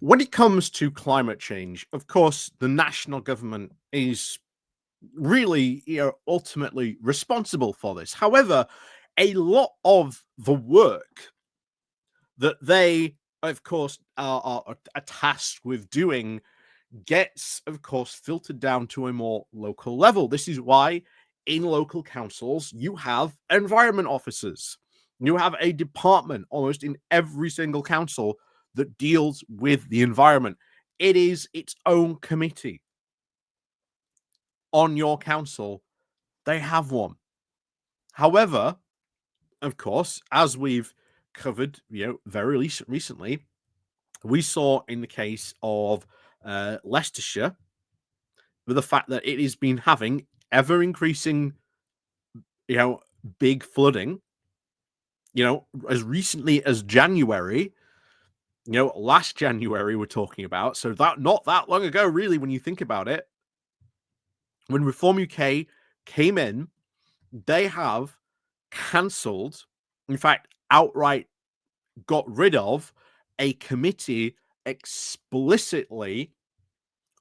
When it comes to climate change, of course, the national government is really, ultimately responsible for this. However, a lot of the work that they, of course, are tasked with doing gets, of course, filtered down to a more local level. This is why in local councils you have environment officers. You have a department almost in every single council that deals with the environment. It is its own committee. On your council, they have one. However, of course, as we've covered, very recently, we saw in the case of Leicestershire, with the fact that it has been having ever increasing, big flooding, as recently as January, last January we're talking about. So that not that long ago, really, when you think about it, when Reform UK came in, they have cancelled, in fact, outright got rid of a committee explicitly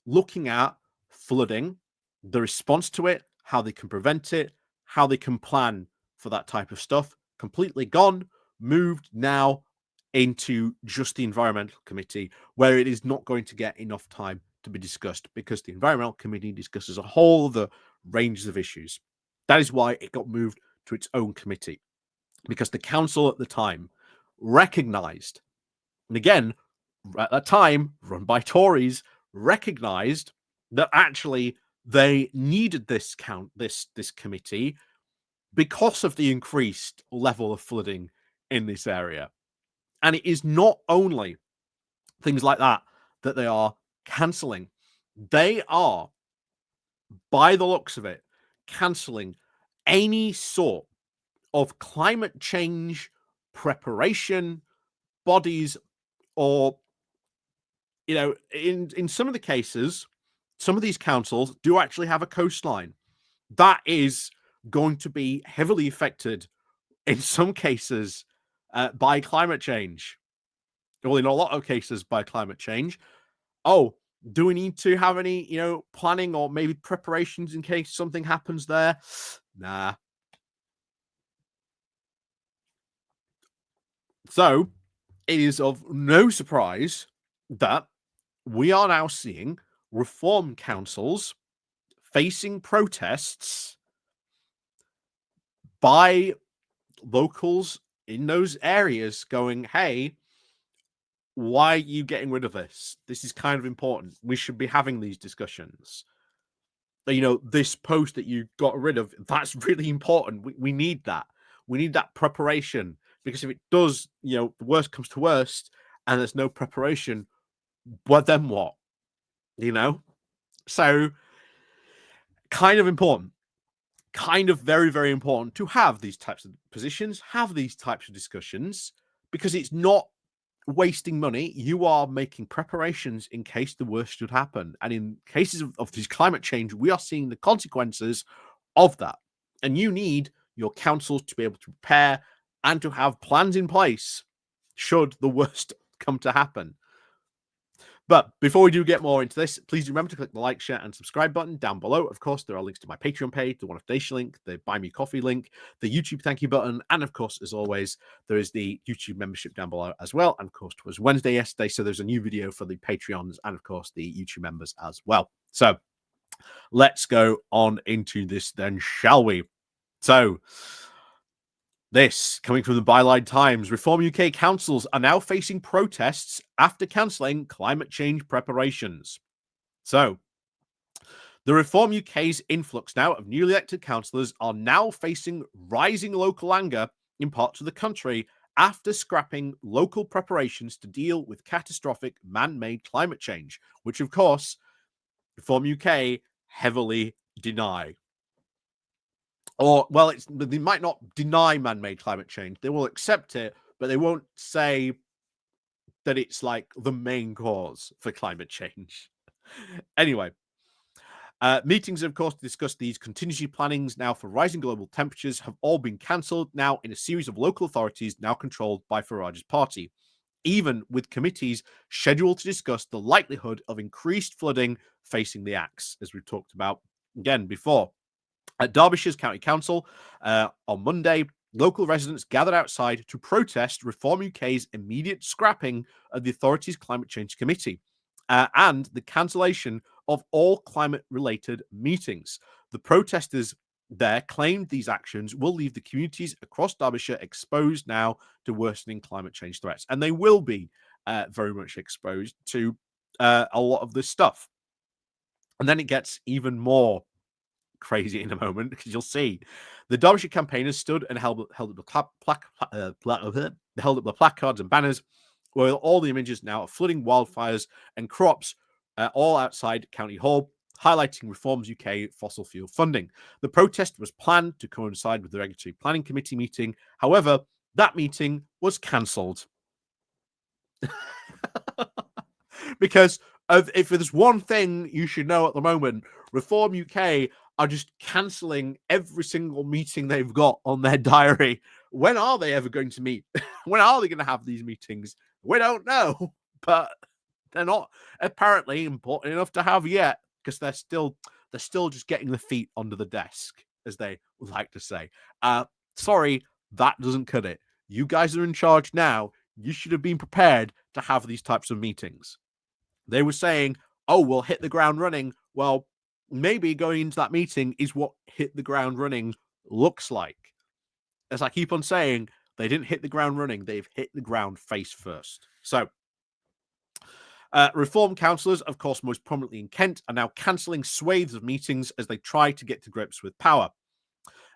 looking at flooding, the response to it, how they can prevent it, how they can plan for that type of stuff. Completely gone, moved now into just the environmental committee, where it is not going to get enough time to be discussed because the environmental committee discusses a whole other range of issues. That is why it got moved to its own committee, because the council at the time recognized, and again, at that time, run by Tories, recognized that actually they needed this committee because of the increased level of flooding in this area. And it is not only things like that that they are cancelling. They are, by the looks of it, cancelling any sort of climate change preparation bodies, or in some of the cases, some of these councils do actually have a coastline that is going to be heavily affected in some cases by climate change. Well, in a lot of cases by climate change. Oh, do we need to have any, planning or maybe preparations in case something happens there? Nah. So it is of no surprise that we are now seeing reform councils facing protests by locals in those areas going, hey, why are you getting rid of this? This is kind of important. We should be having these discussions. This post that you got rid of, that's really important. We need that. We need that preparation, because if it does, the worst comes to worst and there's no preparation, but then what? So kind of important, kind of very, very important to have these types of positions, have these types of discussions, because it's not wasting money. You are making preparations in case the worst should happen. And in cases of this climate change, we are seeing the consequences of that. And you need your councils to be able to prepare and to have plans in place should the worst come to happen. But before we do get more into this, please remember to click the like, share, and subscribe button down below. Of course, there are links to my Patreon page, the One of Dacia link, the Buy Me Coffee link, the YouTube thank you button, and of course, as always, there is the YouTube membership down below as well. And of course, it was Wednesday yesterday, so there's a new video for the Patreons and of course the YouTube members as well. So let's go on into this then, shall we? So this, coming from the Byline Times, Reform UK councils are now facing protests after cancelling climate change preparations. So, the Reform UK's influx now of newly elected councillors are now facing rising local anger in parts of the country after scrapping local preparations to deal with catastrophic man-made climate change, which, of course, Reform UK heavily deny. Or, well, they might not deny man-made climate change. They will accept it, but they won't say that it's like the main cause for climate change. Anyway, meetings, of course, to discuss these contingency plannings now for rising global temperatures have all been cancelled now in a series of local authorities now controlled by Farage's party. even with committees scheduled to discuss the likelihood of increased flooding facing the axe, as we've talked about again before. At Derbyshire's County Council on Monday, local residents gathered outside to protest Reform UK's immediate scrapping of the authority's Climate Change Committee and the cancellation of all climate-related meetings. The protesters there claimed these actions will leave the communities across Derbyshire exposed now to worsening climate change threats. And they will be very much exposed to a lot of this stuff. And then it gets even more crazy in a moment, because you'll see the Derbyshire campaigners stood and held up the placards and banners with all the images now of flooding, wildfires, and crops, all outside County Hall, highlighting Reforms UK fossil fuel funding. The protest was planned to coincide with the Regulatory Planning Committee meeting. However, that meeting was cancelled. Because if there's one thing you should know at the moment, Reform UK are just cancelling every single meeting they've got on their diary. When are they ever going to meet? When are they going to have these meetings? We don't know, but they're not apparently important enough to have yet, because they're still just getting the feet under the desk, as they would like to say. Sorry, that doesn't cut it. You guys are in charge now. You should have been prepared to have these types of meetings. They were saying, oh, we'll hit the ground running. Well, maybe going into that meeting is what hit the ground running looks like. As I keep on saying, they didn't hit the ground running. They've hit the ground face first. So, Reform councillors, of course, most prominently in Kent, are now cancelling swathes of meetings as they try to get to grips with power.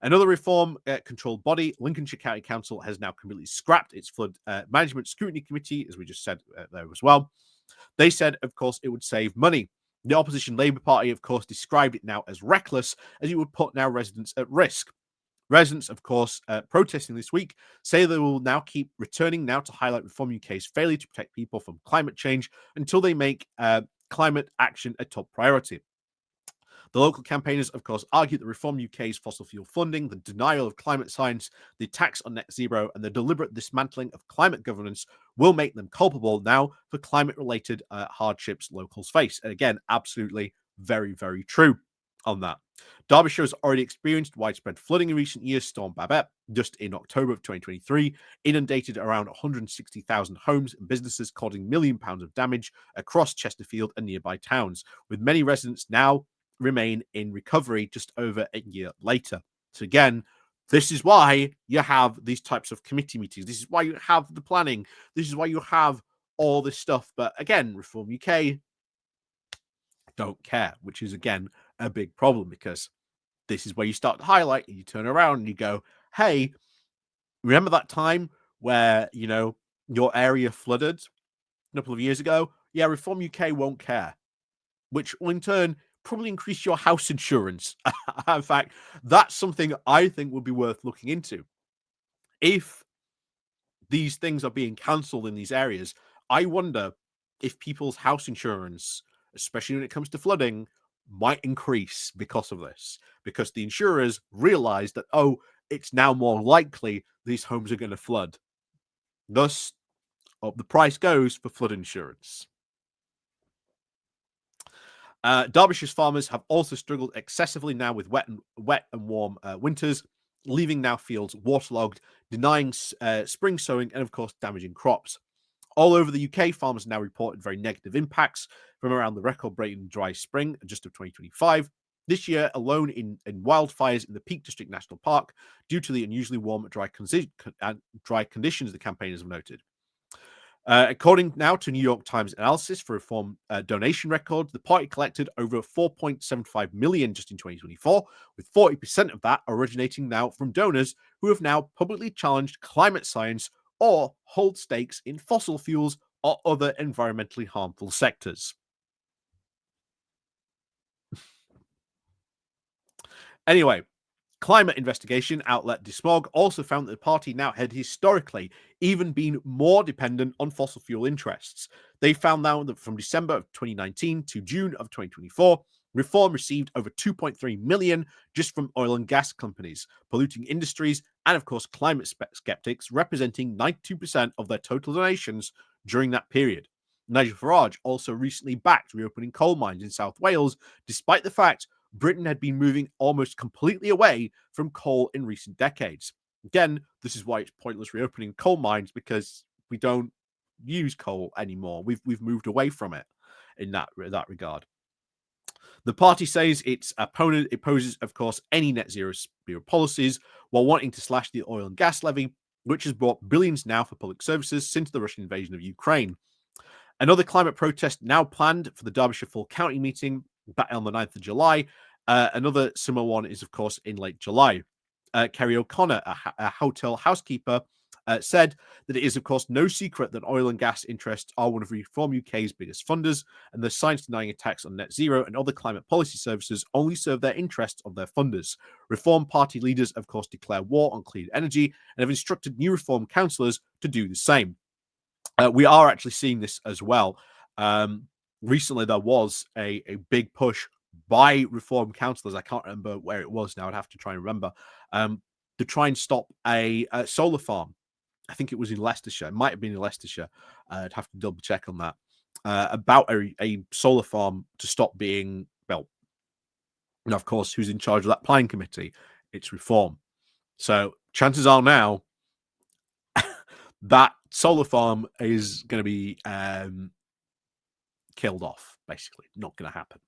Another Reform-controlled body, Lincolnshire County Council, has now completely scrapped its Flood Management Scrutiny Committee, as we just said there as well. They said, of course, it would save money. The opposition Labour Party, of course, described it now as reckless, as it would put now residents at risk. Residents, of course, protesting this week, say they will now keep returning now to highlight Reform UK's failure to protect people from climate change until they make climate action a top priority. The local campaigners, of course, argue that Reform UK's fossil fuel funding, the denial of climate science, the attacks on net zero, and the deliberate dismantling of climate governance will make them culpable now for climate-related hardships locals face. And again, absolutely very, very true on that. Derbyshire has already experienced widespread flooding in recent years. Storm Babette, just in October of 2023, inundated around 160,000 homes and businesses, causing £1 million of damage across Chesterfield and nearby towns, with many residents now remain in recovery just over a year later. So again, this is why you have these types of committee meetings. This is why you have the planning. This is why you have all this stuff. But again, Reform UK don't care, which is again a big problem, because this is where you start to highlight and you turn around and you go, hey, remember that time where, you know, your area flooded a couple of years ago? Yeah, Reform UK won't care, which will in turn probably increase your house insurance. In fact, that's something I think would be worth looking into. If these things are being cancelled in these areas, I wonder if people's house insurance, especially when it comes to flooding, might increase because of this, because the insurers realize that, oh, it's now more likely these homes are going to flood. Thus, the price goes for flood insurance. Derbyshire's farmers have also struggled excessively now with wet and warm winters, leaving now fields waterlogged, denying spring sowing, and of course damaging crops. All over the UK, farmers now reported very negative impacts from around the record-breaking dry spring just of 2025. This year alone in wildfires in the Peak District National Park, due to the unusually warm dry conditions the campaigners have noted. According now to New York Times analysis for Reform donation records, the party collected over 4.75 million just in 2024, with 40% of that originating now from donors who have now publicly challenged climate science or hold stakes in fossil fuels or other environmentally harmful sectors. Anyway, climate investigation outlet Desmog also found that the party now had historically even been more dependent on fossil fuel interests. They found now that from December of 2019 to June of 2024, Reform received over 2.3 million just from oil and gas companies, polluting industries, and of course climate skeptics, representing 92% of their total donations during that period. Nigel Farage also recently backed reopening coal mines in South Wales, despite the fact Britain had been moving almost completely away from coal in recent decades. Again, this is why it's pointless reopening coal mines, because we don't use coal anymore. We've moved away from it in that regard. The party says its opponent opposes, of course, any net zero policies while wanting to slash the oil and gas levy, which has brought billions now for public services since the Russian invasion of Ukraine. Another climate protest now planned for the Derbyshire full county meeting back on the 9th of July. Another similar one is, of course, in late July. Kerry O'Connor, a hotel housekeeper, said that it is, of course, no secret that oil and gas interests are one of Reform UK's biggest funders, and the science-denying attacks on net zero and other climate policy services only serve their interests of their funders. Reform Party leaders, of course, declare war on clean energy and have instructed new Reform councillors to do the same. We are actually seeing this as well. Recently, there was a big push by Reform councillors. I can't remember where it was now. I'd have to try and remember, to try and stop a solar farm. I think it was in Leicestershire. It might have been in Leicestershire. I'd have to double check on that. About a solar farm to stop being built. And of course, who's in charge of that planning committee? It's Reform. So chances are now that solar farm is going to be killed off, basically. Not going to happen.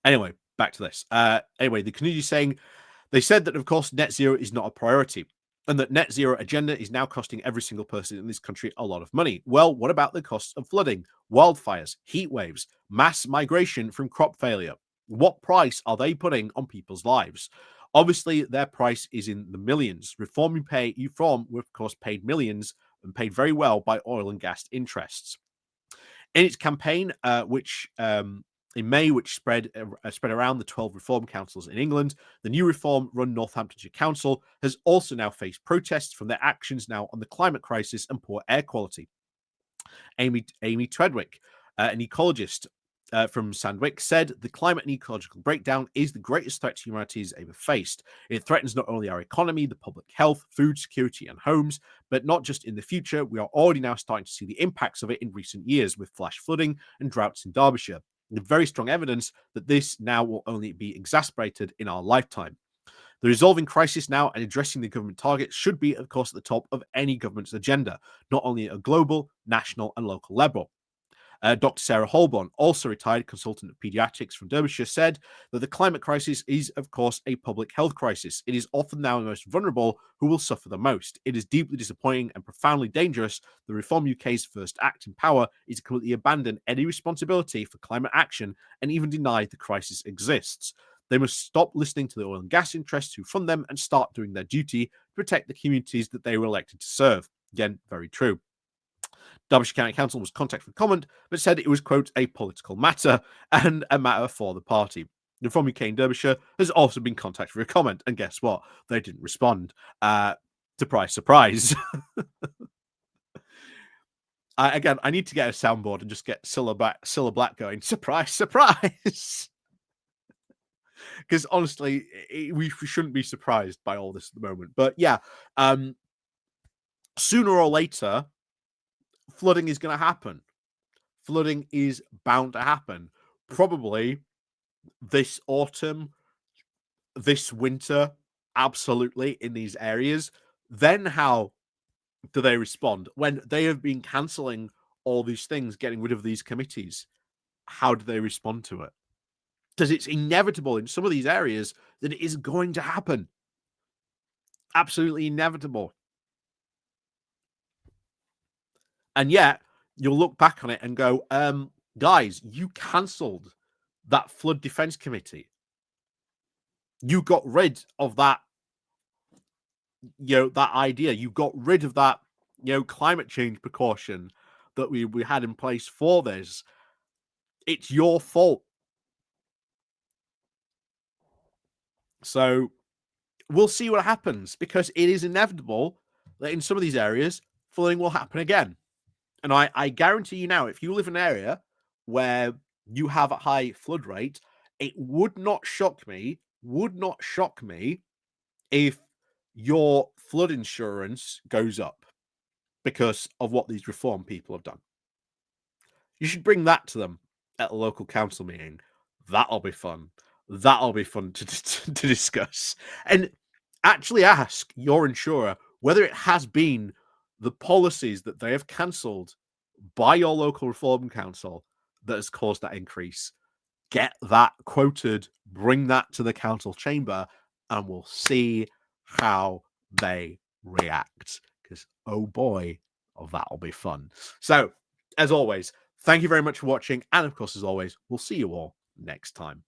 Anyway, back to this. Anyway, the community saying, they said that, of course, net zero is not a priority, and that net zero agenda is now costing every single person in this country a lot of money. Well, what about the costs of flooding, wildfires, heat waves, mass migration from crop failure? What price are they putting on people's lives? Obviously, their price is in the millions. Reform were, of course, paid millions and paid very well by oil and gas interests. In its campaign, which in May, which spread around the 12 Reform councils in England, the new Reform-run Northamptonshire Council has also now faced protests from their actions now on the climate crisis and poor air quality. Amy Treadwick, an ecologist from Sandwich, said the climate and ecological breakdown is the greatest threat humanity has ever faced. It threatens not only our economy, the public health, food security, and homes, but not just in the future. We are already now starting to see the impacts of it in recent years with flash flooding and droughts in Derbyshire. With very strong evidence that this now will only be exacerbated in our lifetime. The resolving crisis now and addressing the government targets should be, of course, at the top of any government's agenda, not only at a global, national, and local level. Dr. Sarah Holborn, also retired consultant of paediatrics from Derbyshire, said that the climate crisis is, of course, a public health crisis. It is often now the most vulnerable who will suffer the most. It is deeply disappointing and profoundly dangerous that Reform UK's first act in power is to completely abandon any responsibility for climate action and even deny the crisis exists. They must stop listening to the oil and gas interests who fund them and start doing their duty to protect the communities that they were elected to serve. Again, very true. Derbyshire County Council was contacted for comment, but said it was, quote, a political matter and a matter for the party. The Reform UK in Derbyshire has also been contacted for a comment, and guess what? They didn't respond. Surprise, surprise. Again, I need to get a soundboard and just get Cilla Black going, surprise, surprise. Because honestly, we shouldn't be surprised by all this at the moment. But yeah, sooner or later, flooding is going to happen. Flooding is bound to happen. Probably this autumn, this winter, absolutely in these areas. Then how do they respond? When they have been cancelling all these things, getting rid of these committees, how do they respond to it? Because it's inevitable in some of these areas that it is going to happen. Absolutely inevitable. And yet, you'll look back on it and go, guys, you cancelled that flood defense committee. You got rid of that, that idea. You got rid of that, climate change precaution that we had in place for this. It's your fault. So we'll see what happens, because it is inevitable that in some of these areas, flooding will happen again. And I guarantee you now, if you live in an area where you have a high flood rate, it would not shock me if your flood insurance goes up. because of what these reform people have done. You should bring that to them at a local council meeting. That'll be fun. That'll be fun to discuss. And actually ask your insurer whether it has been the policies that they have cancelled by your local reform council that has caused that increase. Get that quoted, bring that to the council chamber, and we'll see how they react. Because, oh boy, that'll be fun. So, as always, thank you very much for watching. And of course, as always, we'll see you all next time.